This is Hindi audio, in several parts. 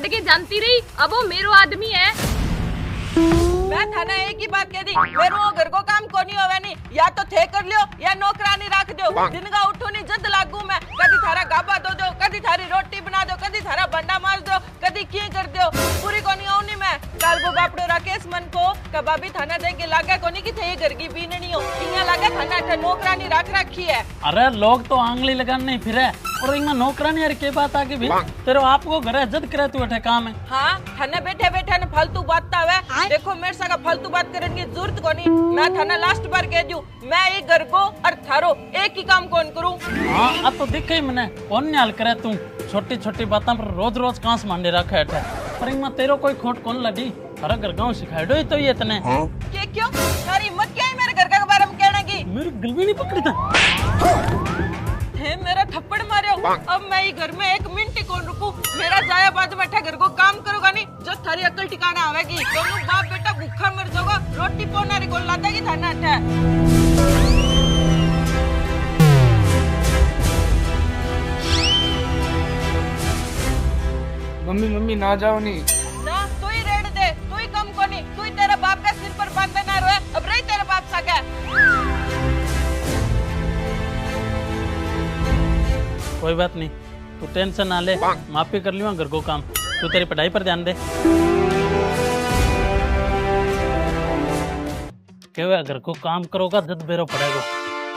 छोड़ के जानती रही, अब वो मेरो आदमी है। मैं थाना एक ही बात कह दी, मेरे वो घर को काम को नहीं होवे नहीं, या तो थे कर लियो या नौकरानी रख दो। दिन का उठो नहीं जद लागू मैं, कदी थारा गाबा दो, कदी थारी रोटी बना दो, कदी थारा बंडा मार दो, कदी की कर दो, पूरी को नहीं आऊनी मैं। कल को बापड़ो राकेश मन को कबाबी थाना दे के लागे कोनी की थे घर की बीननी हो, इया लागे थाना अठे नौकरानी रख रखी है। अरे लोग तो आंगली लगाने नहीं फिरे और इनमें नौकरानी यार के बात आगे भी तेरे आपको घर इज्जत करे तू अठे काम है। हाँ थाने बैठे बैठे ने फालतू बात तावे, देखो मेरे साथ फालतू बात करने की जरूरत को नहीं। मैं थाना लास्ट बार कह दूं, मैं एक घर को और थारो एक ही काम कौन करूं। हाँ अब तो दिखे ही मैंने कौन न्याल करे तू, छोटी छोटी बातों पर रोज रोज कांस मांडे रखे है, पर इनमें तेरो कोई खोट कौन लगी। हर घर गाँव सिखाए दो ही तो ये इतने के क्यों सारी हिम्मत क्या है मेरे घर के बारे में कहने की। मेरी गल भी नहीं पकड़ी था, हे मेरा थप्पड़ मारो, अब मैं ये घर में एक मिनट ही कौन रुकूं। मेरा जाया बाद में घर को काम करोगा नहीं, जो थारी अकल ठिकाना आवेगी। दोनों बाप बेटा भूखा मर जाओगा, रोटी पौनारी को ला देगी थाना अठे। मम्मी मम्मी ना जाओ नहीं ना तू ही रेड दे, तू ही कम को नहीं, तू ही तेरे बाप का सिर पर बांधे ना रोए, अब रही तेरे बाप सा क्या। कोई बात नहीं, तू टेंशन ना ले, माफी कर लियो घर को काम, तू तेरी पढ़ाई पर ध्यान दे। क्या घर को काम करोगा जद बेरो पड़ेगा।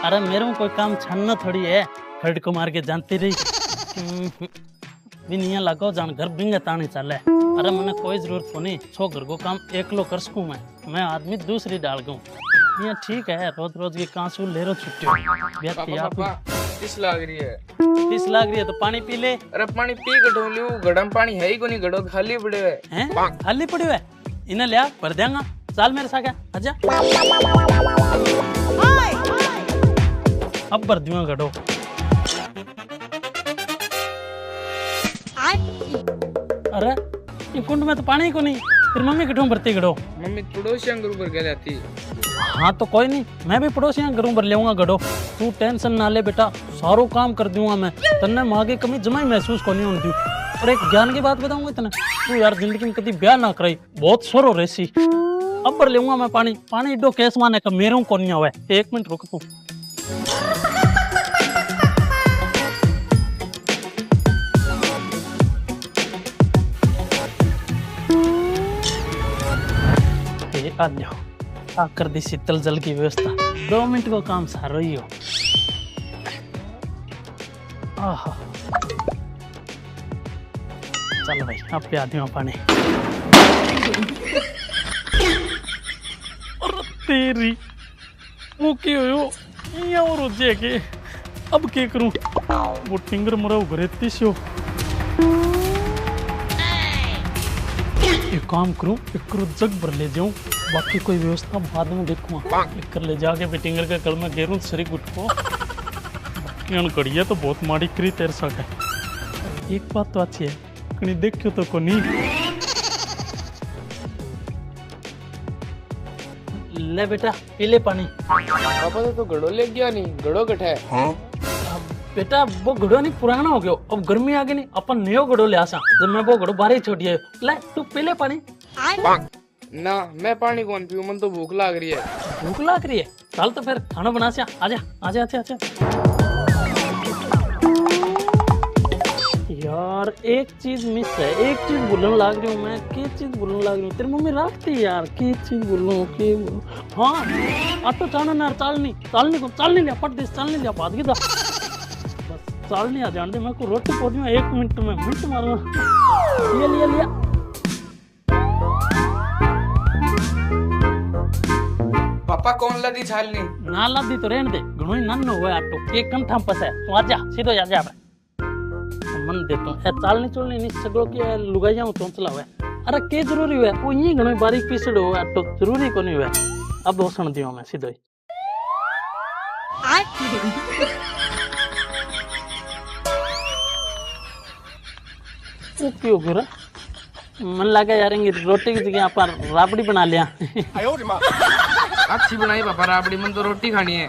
अरे मेरे में कोई काम छानना थोड़ी है, खड़ को मार के जानती रही बिनिया लगो जान घर बिंगे तानी चले। अरे मैंने कोई जरूरत को नहीं, छो घर को काम एकलो कर सकूं मैं आदमी दूसरी डाल दूं। ये ठीक है, रोज रोज की कांसू ले रो छुट्टी किस लाग रही है, तीस लाग रही है तो पानी पी ले। अरे पानी पी गढ़ो लियो, गढ़ा में पानी है ही को नहीं, गढ़ो खाली पड़े हैं खाली पड़ी है, इन्हें लिया भर देंगा। चल मेरे साथ आजा, अब भर दूंगा गढ़ो। अरे ये कुंड में तो पानी ही को नहीं, फिर मम्मी किठों भरती गढ़ो। मम्मी पड़ोसियों के ऊपर गए जाती। हाँ तो कोई नहीं, मैं भी पड़ोसियां घरों भर लेऊंगा गढ़ो, तू टेंशन ना ले बेटा, सारो काम कर दूंगा मैं। तन्ने माँ की कमी जमा ही महसूस को नहीं होती। और एक ज्ञान की बात बताऊंगा इतना, तू यार जिंदगी में कभी ब्याह ना कराई, बहुत सोरो रहसी। अब भर लेऊंगा मैं पानी, पानी इडो केस माने का मेरे को नहीं आवे। एक मिनट रुक तू, आ जाओ, आ कर दी शीतल जल की व्यवस्था, 2 मिनट को काम सारो ही हो। आहा चलो भाई, अब पे आती हूँ पानी। तेरी वो क्यों हो ये और रोजे के, अब क्या करूं, वो टिंगर मरा उगरे तीसो। एक काम करूं, एक जग भर ले जाऊं, बाकी कोई व्यवस्था बाद में देखूंगा। कर ले जाके बेटिंगर का कल में गेरूं सरी गुट को कड़िया तो बहुत माड़ी करी तेरे साथ है। एक बात तो अच्छी है, कहीं देखियो तो को नहीं ले बेटा पी ले पानी। पापा तो घड़ो ले गया नहीं, घड़ो कट है। बेटा वो घड़ो नहीं पुराना हो गया, अब गर्मी आ गई नहीं, अपन नयो घड़ो ले आसा, जब मैं वो घड़ो बाहर ही छोड़ी है। ले तू पी ले पानी। ना मैं पानी कौन पीऊं, मन तो भूख लाग रही है। भूख लाग रही है, चल तो फिर खाना बना से आजा आजा आजा आजा। यार एक चीज मिस है, एक चीज बोलने लग रही हूँ मैं, क्या चीज बोलने लग रही हूँ, तेरी मम्मी रखती यार, क्या चीज बोलूं के बोलूं। हाँ अब तो चालना ना, चाल नहीं लिया, पट दे चाल नहीं लिया, बात की था बस चाल नहीं आ जान दे, मैं को रोटी पहुंच में 1 मिनट में मिनट मारूंगा। लिया पापा कौन लदी छालनी ना लदी तो रहने दे, घणो ही नन्नो हुआ आटो, एक कम ठाम पसे तू आजा सीधो आजा मन देता हूँ। चालनी चोलनी नहीं सगड़ो की लुगाइया में चौंचला हुआ। अरे के जरूरी हुआ, वो ये घणो बारीक पीसड़ हुआ आटो, जरूरी को नहीं हुआ। अब होसन दियो मैं सीधो ही। वो क्यों गुरा, मन लगा यार रोटी की जगह पर राबड़ी बना लिया। अच्छी बनाई पापा राबड़ी, मन तो रोटी खानी है।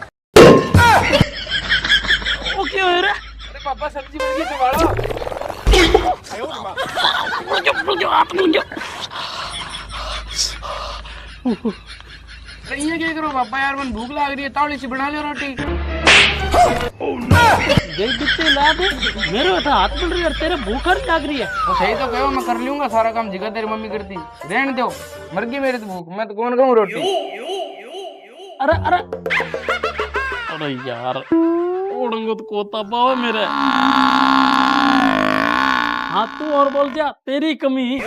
वो क्यों है रे? अरे पापा सब्जी बन गई, संभालो। अरे ये क्या करो पापा यार, मन भूख लग रही है, तावड़ी सी बना लो रोटी। देख दिखते ला दे मेरे हाथ मिल रही है, तेरे भूख लग रही है। तो सही तो कहो, मैं कर लूंगा सारा काम जिगा तेरी मम्मी करती। रहने दो, मर गई मेरी तो भूख, मैं तो कौन खाऊं रोटी। अरे अरे अरे यार उड़ंगो तो कोता पावे मेरे। हाँ तू और बोल दिया, तेरी कमी।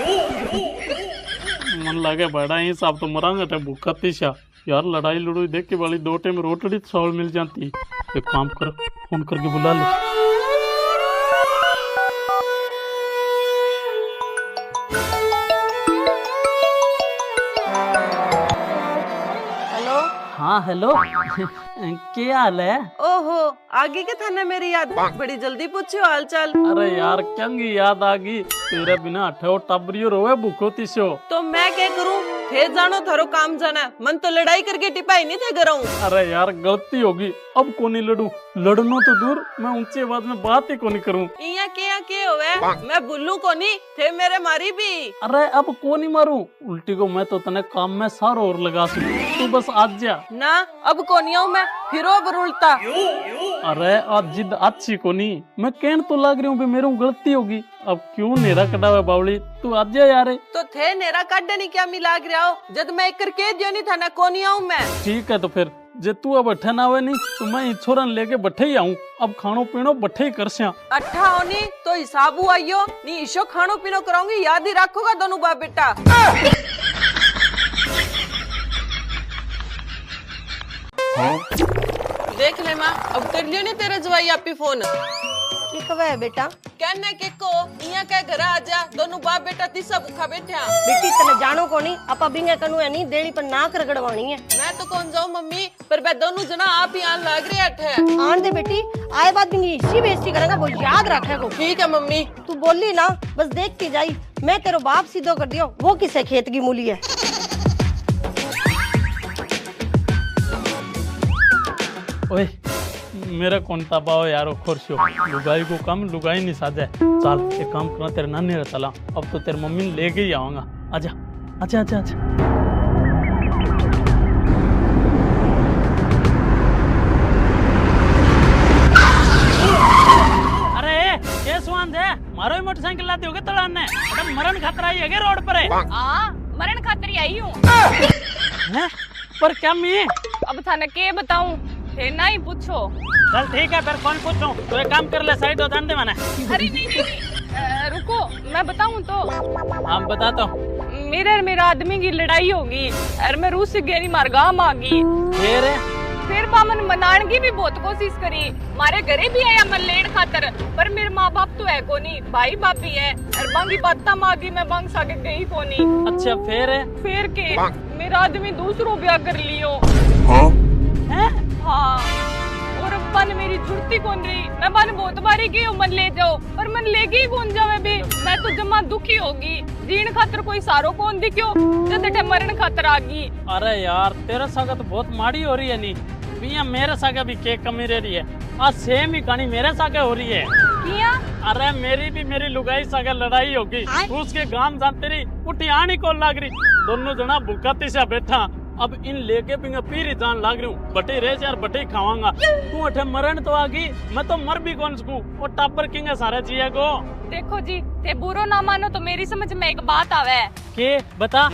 मन लगे बड़ा ही साहब तो मरांगे थे भूखा तीसा यार। लड़ाई लड़ोई देख के वाली 2 टाइम रोटी चावल मिल जाती। एक काम कर, फोन करके बुला ले। हेलो। हाँ हेलो क्या हाल है? ओहो, आगे के थाने मेरी याद, बड़ी जल्दी पूछो हाल चाल। अरे यार क्योंकि याद आ गई, तेरे बिना अठो टबरियो रोवे भूखो तीसो। तो मैं क्या करूं, थे जानो थारो काम जाना, मन तो लड़ाई करके टिपाई नहीं थे कराऊं। अरे यार गलती होगी, अब को नहीं लड़ू, लड़नो तो दूर मैं ऊंचे आवाज में बात ही को नहीं करूं। इया के होवे, मैं बुल्लू को नहीं थे मेरे मारी भी। अरे अब को नहीं मारूं, उल्टी को मैं तो तने काम में सारो और लगा सकूं, तू बस आज जा ना। अब को नहीं आऊं मैं, फिरो बरुलता। अरे आज जिद अच्छी को नहीं, मैं कहन तो लग रही हूँ मेरे गलती होगी। अब क्यों नेरा कटावे बावली, तू आज जा यार। तो थे नेरा काटने नहीं क्या मिला रहा हो, जब मैं एक करके दियो नहीं था ना, को नहीं आऊं मैं। ठीक है तो फिर जे तू अब अठे ना आवे नहीं तो मैं छोरन लेके बठे ही आऊं। अब खानो पीनो बठे ही कर स्या। अठा होनी तो हिसाब आइयो नहीं, ईशो खानो पीनो कराऊंगी, याद ही रखोगा दोनों बाप बेटा। देख ले माँ, अब कर लियो नहीं तेरा जवाई आपी फोन। की कवे है बेटा? कहने के को इया के घर आ जा, दोनों बाप बेटा तीसा भूखा बैठा। बेटी तने जानो कोनी, आपा बिंगे कनु है नहीं देड़ी पर नाक रगड़वानी है। मैं तो कौन जाऊं मम्मी, पर मैं दोनों जना आप ही आन लग रहे अठे। आन दे बेटी, आए बात बिंगी इसी बेइज्जती करेगा, वो याद रखेगो। ठीक है मम्मी। तू बोली ना, बस देखती जाई, मैं तेरो बाप सीधो कर दियो, वो किसे खेत की मूली है। ओए मेरा कौन ताबाओ यारो खुर्शो, लुगाई को कम लुगाई नहीं साजे। चल एक काम करना, तेरे नानी रे चला, अब तो तेरे मम्मी लेके ही आऊंगा। आजा आजा आजा आजा। अरे ये सुआन दे, मारो ही मोटरसाइकिल लाते होगे तड़ान ने, अरे मरण खतरा ही है रोड पर है। हाँ मरण खातिर ही आई हूँ। हैं? पर क्या मैं अब थाने के बताऊं, थे ना ही पूछो। चल ठीक है फिर कौन पूछूं, तो एक काम कर ले, साइड हो जान दे मैंने। अरे नहीं रुको, मैं बताऊं तो। हम बता तो। मेरा आदमी की लड़ाई होगी और मैं रूस से गहरी मारगाह मांगी। फिर बामन मनान की भी बहुत कोशिश करी, मारे घरे भी आया मन लेन खातर, पर मेरे माँ बाप तो है को नहीं, भाई बापी है और बांगी बात मांगी, मैं बांग साके गई को नहीं। अच्छा फिर के मेरा आदमी दूसरों ब्याह कर लियो। हाँ, और अब्बा ने मेरी छुट्टी कौन रही, मैं बन बहुत बारी की मन ले जाओ, पर मन लेके ही कौन जावे भी। मैं तो जमा दुखी होगी, जीण खातर कोई सारो कौन दिखो, जब देखे मरण खातर आ गई। अरे यार तेरा सागा तो बहुत माड़ी हो रही है नी, भैया मेरे सागा भी केक कमी रह रही है। आज सेम ही कहानी मेरे सागे हो रही है। किया? अरे मेरी लुगाई सागे लड़ाई होगी, उसके गांव जानते रही उठी आनी कौन लाग रही, दोनों जना भूखाती से बैठा। अब इन लेके पिंगा पीरी जान लाग रही हूँ, बटे रह यार बटे खावांगा। तू अठे मरण तो आ गई, मैं तो मर भी कौन सकूं, और टापर किंगे सारे जिया को। देखो जी, ते बुरो ना मानो तो मेरी समझ में एक बात आवे। के बता।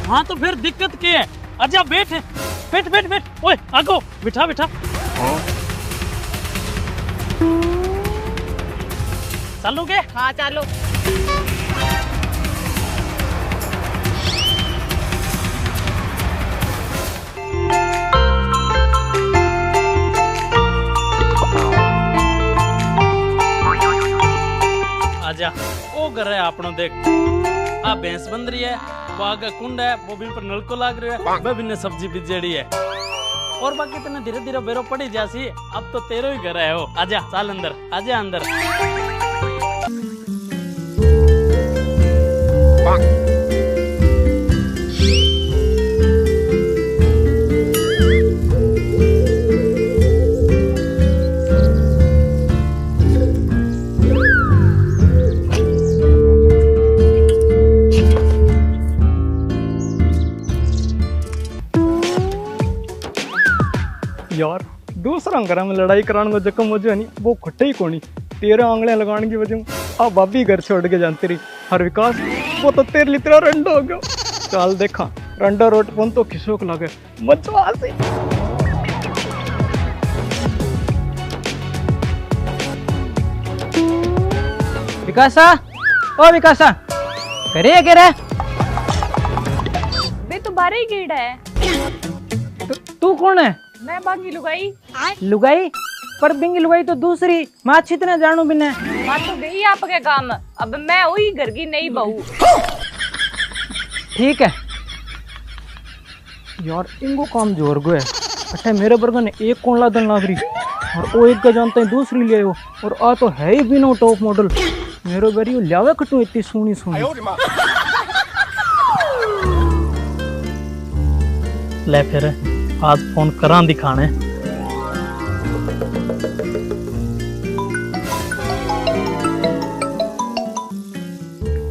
हाँ तो फिर दिक्कत क्या है, आजा बैठ बैठ बैठ बैठ, ओए आगो बिठा बिठा। चलोगे? हाँ चलो। आजा, ओ घर है आपनो देख, आ भैंस बंद रही है, वो आगे कुंड है, वो भी पर नलको लाग रही है, वह भी सब्जी बिजेड़ी है, और बाकी तेने धीरे धीरे बेरो पड़ी जासी। अब तो तेरो ही घर है हो, आजा चल अंदर, आजा अंदर। दूसरा घर में लड़ाई कराने को जख्म हो नहीं वो खट्टे ही कोनी। तेरे आंगले लगाने की वजह अब भाभी घर छोड़ के जानती रही। हर विकास वो तो तेरे लिए तेरा रंडा हो गया। चल देखा रंडा रोट पन तो किसोक लगे मचवा से। विकासा ओ विकासा करे के रे बे तू बारे ही गेड़ा है। तू कौन है? मैं बागी लुगाई। लुगाई? पर बिंगी लुगाई तो दूसरी माँ अच्छी तरह जानू बिना। माँ तो गई आपके काम, अब मैं वही घर की नई बहू। ठीक है यार इनको काम जोर गो है। अच्छा मेरे बर्गर ने एक कौन ला दन लाग रही और वो एक का जानते हैं दूसरी ले आयो और आ तो है ही भी नो टॉप मॉडल। मेरे बेरी लियावे कटू इतनी सोनी सोनी। ले फिर आज फोन करा दिखाने।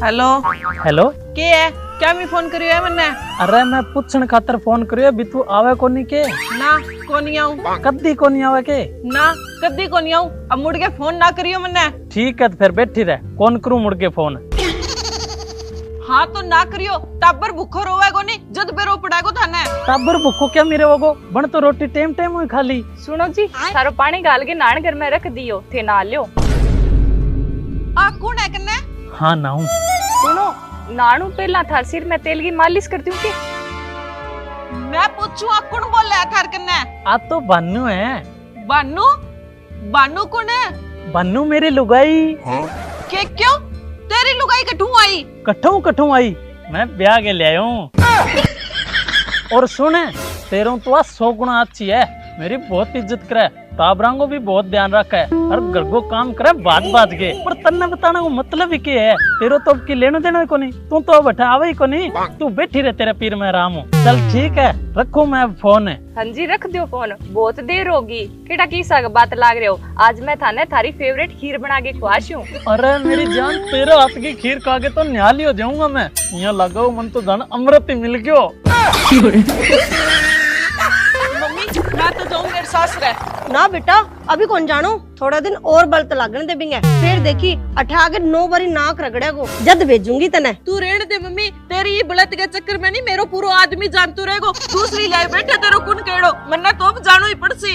हेलो हेलो के है क्या मैं फोन करियो है मन्ने? अरे मैं पूछण खातर फोन करियो भी तू आवे कोनी के? ना कोनी आऊं। कद्दी कोनी आवे के? ना कद्दी कोनी आऊं। अब मुड़ के फोन ना करियो मन्ने। ठीक है तो फिर बैठी रह, कौन करूं मुड़ के फोन? हाँ तो ना करियो, टाबर भूखो रोवे कोनी जद बेरो पड़ागो थाने। टाबर भूखो क्या मेरे वगो बन तो रोटी टेम टेम हुई खाली। सुनो जी सारो पानी गाल के नान घर में रख दियो थे ना लियो। आ कौन है कन्ने? हाँ नाऊ। सुनो नानू पहला था सिर में तेल की मालिश करती हूँ। मैं पूछूं आ कौन बोल रहा थार कन्ने? आप तो बानू है। बानू? बानू कौन है? बानू मेरी लुगाई। के क्यों? तेरी लुगाई कठू आई? कठू आई मैं ब्याह के ले आया हूँ। और सुने तेरों तो 100 गुना अच्छी है, मेरी बहुत इज्जत करे, टाबरां को भी बहुत ध्यान रखा है और घर को काम करे बात के। पर तन्ने बताने को मतलब ही क्या है? तेरो तो अब की लेना देना को नहीं, तू तो अब आवे ही को नहीं। तू बैठी रहे तेरे पीर में आराम हो। चल ठीक है रखो मैं फोन है। हाँ जी रख दियो फोन, बहुत देर होगी। केड़ा की साग बात लाग रहे हो? आज मैं थाने थारी फेवरेट खीर बना के खुआश हूँ। अरे मेरी जान तेरे हाथ की खीर खा के तो न्याली हो जाऊंगा मैं। यहाँ लगा मन तो जान अमृत ही मिल गयो। मम्मी मैं तो जाऊं मेरे सास रहे। ना बेटा अभी कौन जानो, थोड़ा दिन और बल लागने दे बिंगे फिर देखी अठा के 9 बारी नाक रगड़े को जद भेजूंगी तने। तू रेण दे मम्मी, तेरी ये बलत के चक्कर में नहीं मेरो पूरा आदमी जानतू रहेगो। दूसरी लाए बैठे तेरो कुन केड़ो मन्ना तो अब जानो ही पड़सी।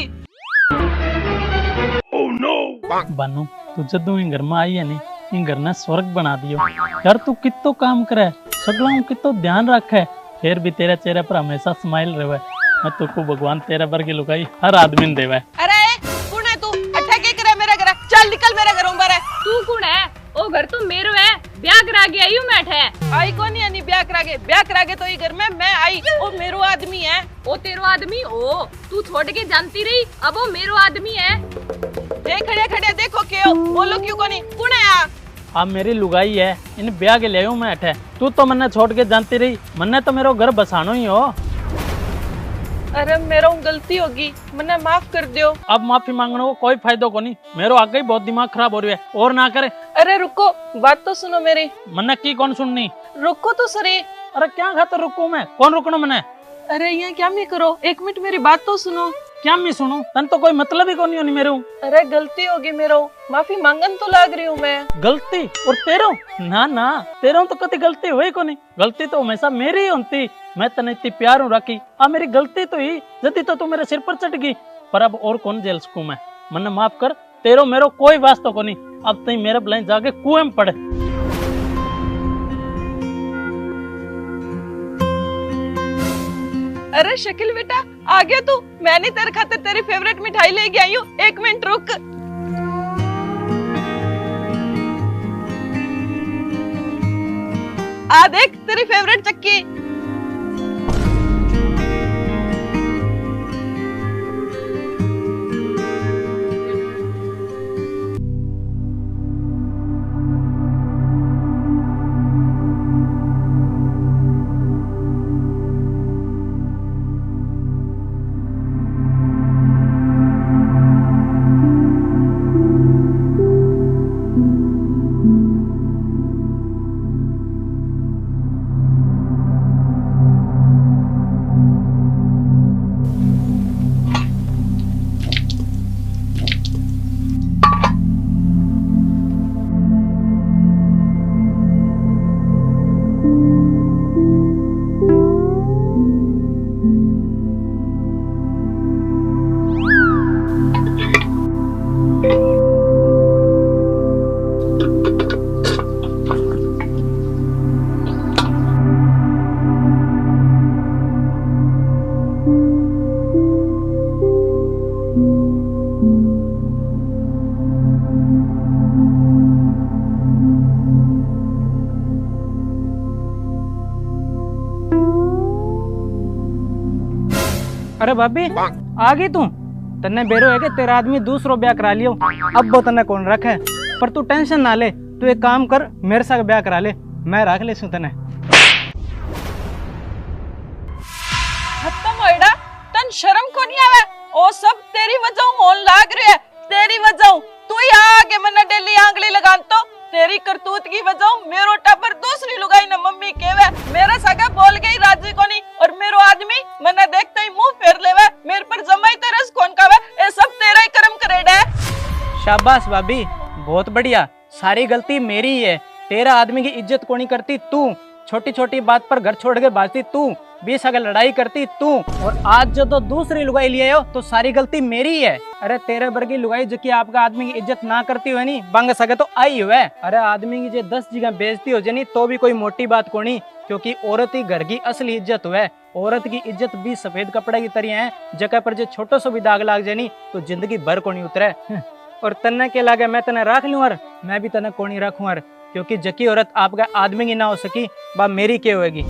बानू तू जदू इन घर में आई है नी, इन घर ने स्वर्ग बना दियो यार। तू कितो काम करे, सगला कितो ध्यान रखे, फिर भी तेरे चेहरे पर हमेशा स्माइल रहे। मैं तो को भगवान तेरा वर्गी लुगाई हर आदमी ने देवे। अरे कौन है तू? अठा के करे मेरे घर? चल निकल मेरे घरों बारे। तू कौन है? ओ घर तो मेरो है, ब्याह करा के आई हूँ मैं ठे। आई कौन है? ब्याह करा के तो ये घर में मैं आई। ओ मेरो आदमी है। ओ तेरो आदमी ओ तू छोड़ के जानती रही, अब वो मेरो आदमी है। देख खड़े खड़े देखो क्यों बोलो क्यों कोनी? कौन है आप? आप मेरी लुगाई है, इन ब्याह के ले आऊं मैं अठे। तू तो मन्ने छोड़ के जानती रही, मन्ने तो मेरो घर बसानो ही हो। अरे मेरा गलती होगी, मन्ने माफ कर दियो। अब माफी मांगने को कोई फायदा को नहीं, मेरो आगे ही बहुत दिमाग खराब हो रही है और ना करे। अरे रुको बात तो सुनो मेरी। मन्ने की कौन सुननी? रुको तो सरी। अरे क्या खातर रुकू मैं? कौन रुकना मन्ने? अरे यहाँ क्या मैं करो, 1 मिनट मेरी बात तो सुनो। क्या मैं सुनूं? तन तो कोई मतलब ही नहीं होनी मेरे। अरे गलती होगी मेरो, माफी मांगन तो लाग रही हूँ मैं। गलती? और तेरो? ना ना तेरो तो कभी गलती हुई को नहीं, गलती तो हमेशा मेरी ही होती। मैं तने इतनी प्यार रखी, अब मेरी गलती तो ही जदी तो तू मेरे सिर पर चढ़ गई। पर अब और कौन जेल सकूं मैं? मन्ने माफ कर, तेरो मेरो कोई वास्ता को नहीं। अब तई मेरे बलाइन जाके कुएं में पड़े। अरे शकील बेटा आ गया तू? मैंने तेरे खातिर तेरी फेवरेट मिठाई लेके आई हूँ, 1 मिनट रुक। आ देख तेरी फेवरेट चक्की। अरे भाभी आ गई तू। तन्ने बेरो है कि तेरा आदमी दूसरो ब्याह करा लियो, अब वो तन्ने कौन रखे। पर तू टेंशन ना ले, तू एक काम कर मेरे साथ ब्याह करा ले, मैं रख ले तन्ने। खत्म होएड़ा, तन शर्म को नहीं आवे। ओ सब तेरी वजह होन लाग रहे है, तेरी वजह तू ही आगे मन्ना डेली आंगली लगान तो तेरी करतूत की वजह मेरो टबर दूसरी लुगाई न मम्मी केवे। मेरा सगा बोल गई राजी को नहीं और मेरो आदमी मन्ना देखते ही मुंह फेर लेवे, मेरे पर जमाई तरस कौन कावे। ए सब तेरा ही कर्म करेड़ा है। शाबाश भाभी, बहुत बढ़िया। सारी गलती मेरी ही है, तेरा आदमी की इज्जत को नहीं करती तू, छोटी छोटी बात पर घर छोड़ के भागती तू, 20 अगर लड़ाई करती तू, और आज जो तो दूसरी लुगाई लिए हो तो सारी गलती मेरी ही है। अरे तेरे वर्गी लुगाई जो कि आपका आदमी की इज्जत ना करती हुए नहीं बंग सके तो आई हुए। अरे आदमी की जो 10 जगह बेइज्जती हो जाए तो भी कोई मोटी बात को नहीं, क्योंकि औरत ही घर की असली इज्जत हुए। औरत की इज्जत भी सफेद कपड़े की तरह है, जगह पर जो छोटो सो भी दाग लाग जाए तो जिंदगी भर को नहीं उतरे। और तन्ने के लागे मैं तने रख लूं और मैं भी तने को नहीं रखूं और, क्योंकि जकी औरत आपका आदमी की ना हो सकी बा मेरी क्या होगी।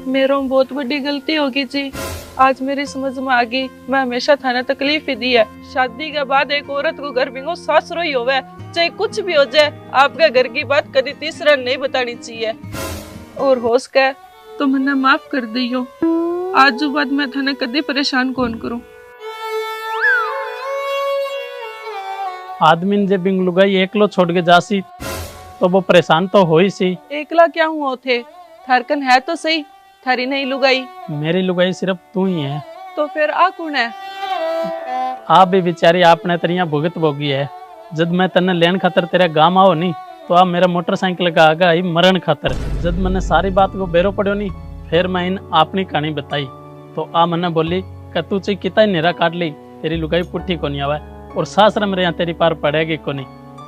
मेरो बहुत बड़ी गलती होगी जी, आज मेरी समझ में आ गई। मैं हमेशा थाना तकलीफ ही दी है। शादी के बाद एक औरत को घर बिंगो सासरो ही होवे, चाहे कुछ भी हो जाए। आपके घर की बात कभी तीसरा नहीं बतानी चाहिए। और हो सके तो मन्ना माफ कर दियो, आज बाद मैं थाने कभी परेशान कौन करूं। आदमी ने जब बिंग लुगाई एकलो छोड़ के जासी तो वो परेशान तो हो ही सी। एकला क्या हुआ थे, थारकन है तो सही, थारी नहीं लुगाई। मेरी लुगाई सिर्फ तू ही है। तो फिर आ कौन है? आप भी बेचारी आपने तरिया भुगत भोगी है। जब मैं तन्ने लेन खातर तेरे गांव आओ नहीं तो आप मेरा मोटरसाइकिल का आगा आई मरण खातर। जब मैंने सारी बात को बेरो पड़ो नहीं फिर मैं इन अपनी कहानी बताई तो आ मैंने बोली कि तू चाहे कितना नेरा काट ली तेरी लुगाई पुट्ठी को नहीं आवा और सासरा मेरे यहाँ तेरी पार पड़ेगी को नहीं।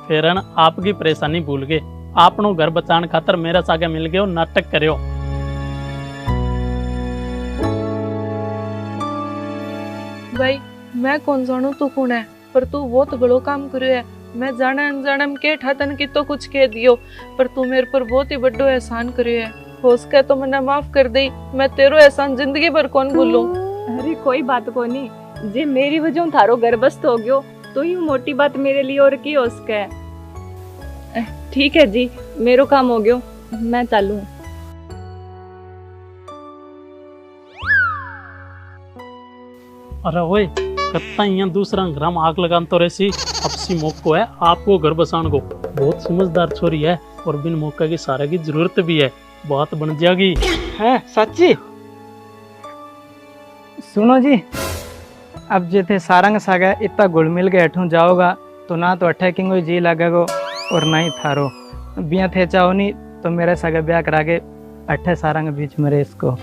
फिर आपकी परेशानी भूल गए, आपनो घर बचाने खातर मेरा सागे मिल गए नाटक करो। भाई मैं कौन जानू तू कौन है, पर तू बहुत बड़ो काम करो है। मैं जाने अनजाने में के ठातन की तो कुछ कह दियो, पर तू मेरे पर बहुत ही बड़ो एहसान करियो है। हो सके तो मन्ना माफ कर दे, मैं तेरो एहसान जिंदगी भर कौन भूलूं। अरे कोई बात को नहीं, जे मेरी वजह थारो गर्भस्थ हो गयो तो ही मोटी बात मेरे लिए और की हो सके। ठीक है जी, मेरो काम हो गयो, मैं चालू। अरे ओए कत्ता यहाँ दूसरा ग्राम आग लगान तो रेसी अपसी मौको है आपको घर बसान को। बहुत समझदार छोरी है और बिन मौका की सारे की जरूरत भी है, बात बन जाएगी। है सच्ची? सुनो जी, अब जे थे सारंग सागा इतना घुल मिल के अठू जाओगा तो ना तो अटैकिंग जी लगेगो और ना ही थारो बिया थे चाहो नहीं तो मेरे सागे ब्याह करा के अठे सारंग बीच में रेस को।